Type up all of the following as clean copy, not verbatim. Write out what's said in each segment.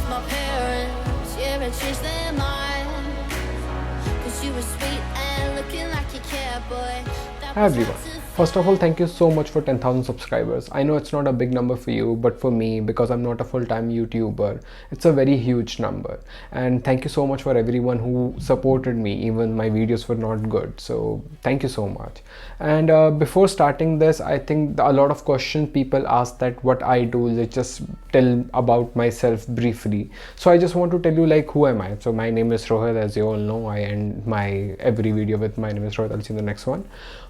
my parents, yeah, and changed their mind. Cause you were sweet and looking like you care, boy. Hi everyone. First of all, thank you so much for 10,000 subscribers. I know it's not a big number for you, but for me, because I'm not a full-time YouTuber, it's a very huge number. And thank you so much for everyone who supported me, even my videos were not good. So thank you so much. And before starting this, I think a lot of questions people ask that what I do, let's just tell about myself briefly. So I just want to tell you like who am I. So my name is Rohit, as you all know. I end my every video with my name is Rohit. I'll see you in the next one.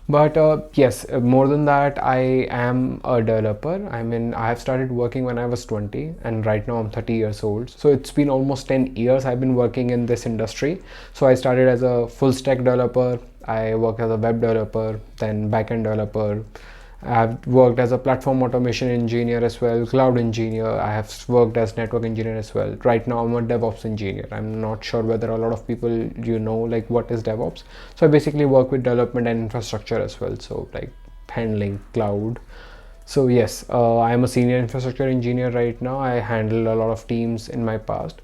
But yes, more than that, I am a developer. I mean, I have started working when I was 20 and right now I'm 30 years old. So it's been almost 10 years I've been working in this industry. So I started as a full stack developer. I worked as a web developer, then backend developer. I've worked as a platform automation engineer as well, cloud engineer. I have worked as network engineer as well. Right now I'm a DevOps engineer. I'm not sure whether a lot of people know like what is DevOps. So I basically work with development and infrastructure as well. So like handling cloud. So yes, I am a senior infrastructure engineer right now. I handle a lot of teams in my past.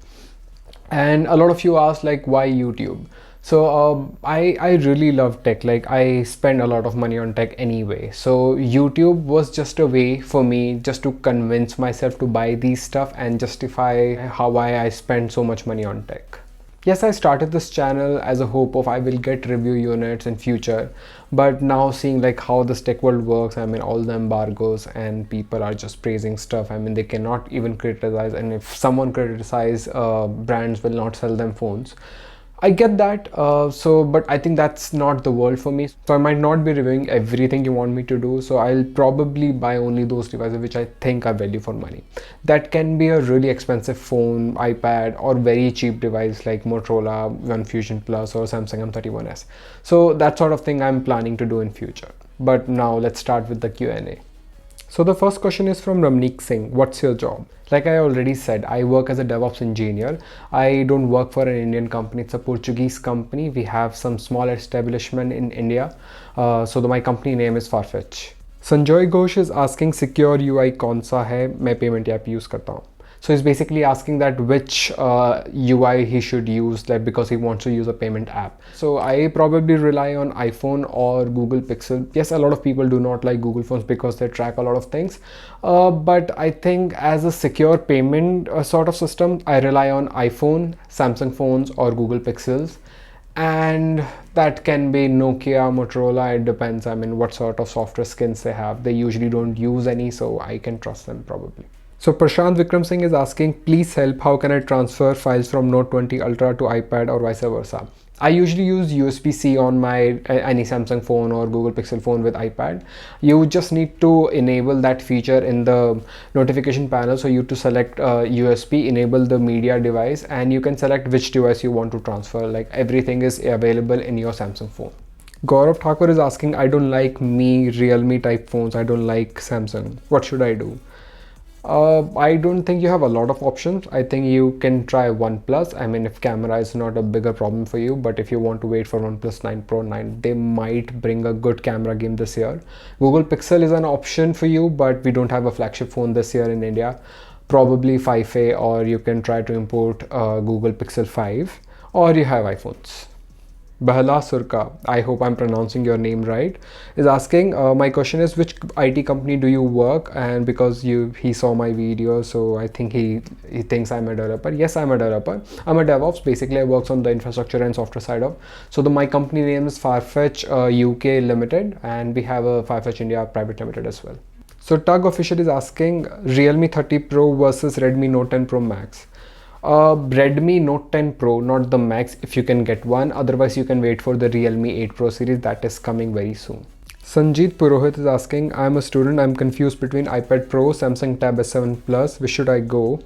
And a lot of you ask like why YouTube. So I really love tech. Like I spend a lot of money on tech anyway. So YouTube was just a way for me just to convince myself to buy these stuff and justify why I spend so much money on tech. Yes, I started this channel as a hope of I will get review units in future, but now seeing like how this tech world works, I mean all the embargoes and people are just praising stuff. I mean they cannot even criticize, and if someone criticize, brands will not sell them phones. I get that, but I think that's not the world for me. So I might not be reviewing everything you want me to do. So I'll probably buy only those devices which I think are value for money. That can be a really expensive phone, iPad, or very cheap device like Motorola One Fusion Plus or Samsung M31s. So that sort of thing I'm planning to do in future. But now let's start with the Q&A. So the first question is from Ramneek Singh. What's your job? Like I already said, I work as a DevOps engineer. I don't work for an Indian company. It's a Portuguese company. We have some small establishment in India. My company name is Farfetch. Sanjoy Ghosh is asking secure UI कौन सा है मैं payment app use करता हूँ. So he's basically asking that which UI he should use, like because he wants to use a payment app. So I probably rely on iPhone or Google Pixel. Yes, a lot of people do not like Google phones because they track a lot of things. But I think as a secure payment sort of system, I rely on iPhone, Samsung phones or Google Pixels. And that can be Nokia, Motorola, it depends. I mean, what sort of software skins they have. They usually don't use any, so I can trust them probably. So Prashant Vikram Singh is asking, please help, how can I transfer files from Note 20 Ultra to iPad or vice versa? I usually use USB-C on my any Samsung phone or Google Pixel phone with iPad. You just need to enable that feature in the notification panel. So you to select USB, enable the media device, and you can select which device you want to transfer. Like everything is available in your Samsung phone. Gaurav Thakur is asking, I don't like Realme type phones. I don't like Samsung. What should I do? I don't think you have a lot of options. I think you can try OnePlus. I mean, if camera is not a bigger problem for you, but if you want to wait for OnePlus 9 Pro 9, they might bring a good camera game this year. Google Pixel is an option for you, but we don't have a flagship phone this year in India. Probably 5A, or you can try to import Google Pixel 5, or you have iPhones. Bahala Surka, I hope I'm pronouncing your name right, is asking, my question is which IT company do you work? And because he saw my video, so I think he thinks I'm a developer. Yes, I'm a developer. I'm a DevOps. Basically, I work on the infrastructure and software side of. So my company name is Farfetch UK Limited, and we have a Farfetch India Private Limited as well. So Tug Official is asking, Realme 30 Pro versus Redmi Note 10 Pro Max. Redmi Note 10 Pro, not the Max, if you can get one. Otherwise, you can wait for the Realme 8 Pro series that is coming very soon. Sanjeet Purohit is asking, I'm a student. I'm confused between iPad Pro, Samsung Tab S7 Plus. Where should I go?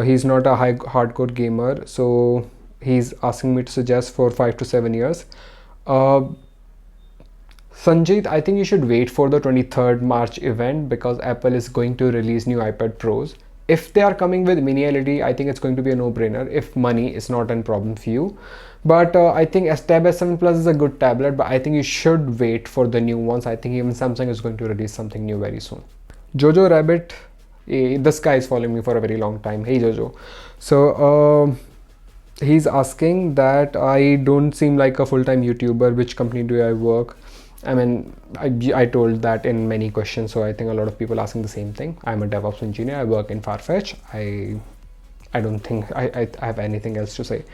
He's not a hardcore gamer, so he's asking me to suggest for 5 to 7 years. Sanjeet, I think you should wait for the 23rd March event because Apple is going to release new iPad Pros. If they are coming with mini LED, I think it's going to be a no-brainer if money is not a problem for you. But I think Tab S7 Plus is a good tablet, but I think you should wait for the new ones. I think even Samsung is going to release something new very soon. Jojo Rabbit This guy is following me for a very long time. Hey Jojo. So he's asking that I don't seem like a full-time YouTuber. Which company do I work? I mean, I told that in many questions, so I think a lot of people asking the same thing. I'm a DevOps engineer. I work in Farfetch. I don't think I have anything else to say.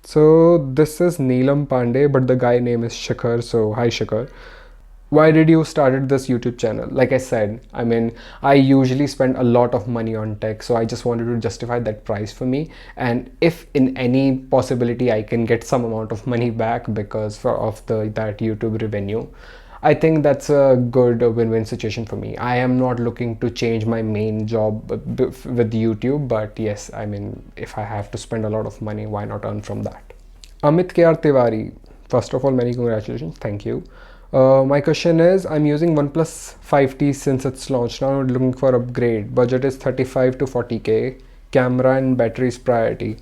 So this is Neelam Pandey, but the guy name is Shikhar. So hi Shikhar. Why did you started this YouTube channel? Like I said, I mean, I usually spend a lot of money on tech, so I just wanted to justify that price for me. And if in any possibility I can get some amount of money back because of that YouTube revenue, I think that's a good win-win situation for me. I am not looking to change my main job with YouTube, but yes, I mean, if I have to spend a lot of money, why not earn from that? Amit KR Tiwari, first of all, many congratulations. Thank you. My question is, I'm using OnePlus 5T since it's launched. Now I'm looking for upgrade. Budget is 35 to 40k. Camera and battery is priority.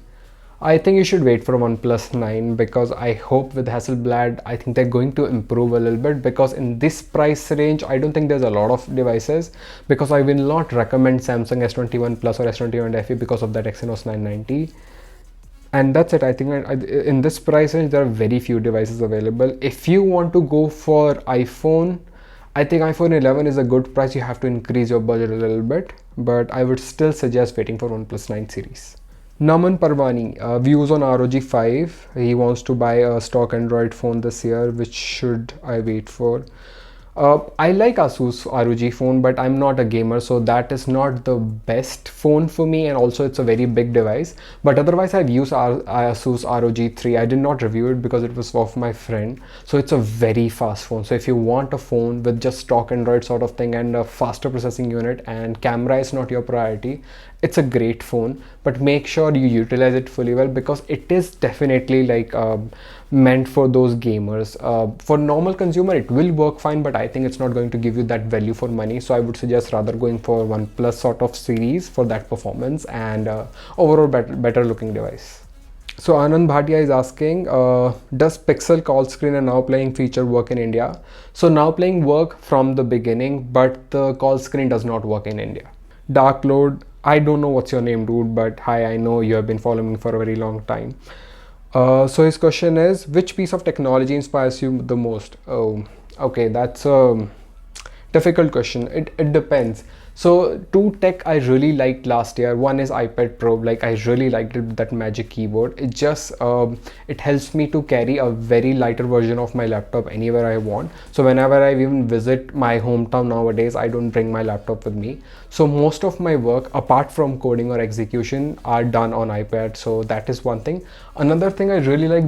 I think you should wait for OnePlus 9 because I hope with Hasselblad, I think they're going to improve a little bit, because in this price range, I don't think there's a lot of devices, because I will not recommend Samsung S21 Plus or S21 FE because of that Exynos 990. And that's it. I think in this price range there are very few devices available. If you want to go for iPhone, I think iPhone 11 is a good price. You have to increase your budget a little bit, but I would still suggest waiting for OnePlus 9 series. Naman Parvani, views on ROG 5. He wants to buy a stock Android phone this year. Which should I wait for? I like Asus ROG phone, but I'm not a gamer, so that is not the best phone for me, and also it's a very big device. But otherwise, I've used Asus ROG 3. I did not review it because it was of my friend. So it's a very fast phone. So if you want a phone with just stock Android sort of thing and a faster processing unit and camera is not your priority, it's a great phone. But make sure you utilize it fully well, because it is definitely like meant for those gamers. For normal consumer it will work fine, but I think it's not going to give you that value for money. So I would suggest rather going for OnePlus sort of series for that performance and overall better looking device. So Anand Bhatia is asking, does Pixel call screen and now playing feature work in India? So now playing work from the beginning, but the call screen does not work in India. Dark Lord, I don't know what's your name, dude, but hi, I know you have been following me for a very long time. So his question is, which piece of technology inspires you the most? Oh, okay, that's a difficult question. It depends. So two tech I really liked last year. One is iPad Pro. Like I really liked it, that Magic Keyboard. It just it helps me to carry a very lighter version of my laptop anywhere I want. So whenever I even visit my hometown nowadays, I don't bring my laptop with me. So most of my work, apart from coding or execution, are done on iPad. So that is one thing. Another thing I really like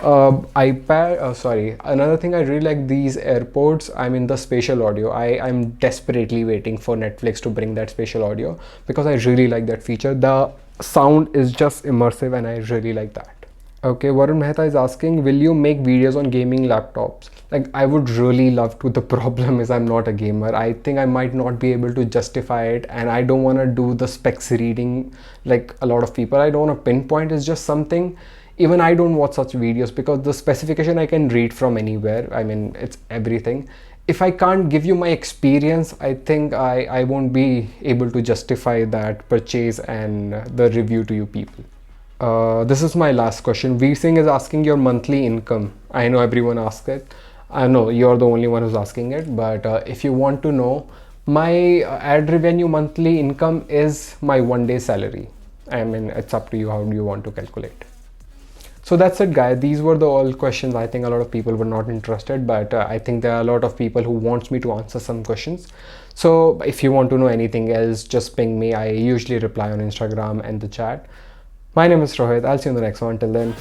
another thing I really like these AirPods. I mean the spatial audio. I'm desperately waiting for Netflix to bring that spatial audio, because I really like that feature. The sound is just immersive and I really like that. Okay, Varun Mehta is asking, will you make videos on gaming laptops? Like I would really love to. The problem is I'm not a gamer. I think I might not be able to justify it, and I don't want to do the specs reading like a lot of people. I don't want to pinpoint. It's just something. Even I don't watch such videos because the specification I can read from anywhere. I mean, it's everything. If I can't give you my experience, I think I won't be able to justify that purchase and the review to you people. This is my last question. V Singh is asking your monthly income. I know everyone asks it. I know you're the only one who's asking it, but if you want to know, my ad revenue monthly income is my 1 day salary. I mean, it's up to you how do you want to calculate. So that's it, guys. These were the all questions. I think a lot of people were not interested, but I think there are a lot of people who wants me to answer some questions. So if you want to know anything else, just ping me. I usually reply on Instagram and the chat. My name is Rohit. I'll see you in the next one. Till then.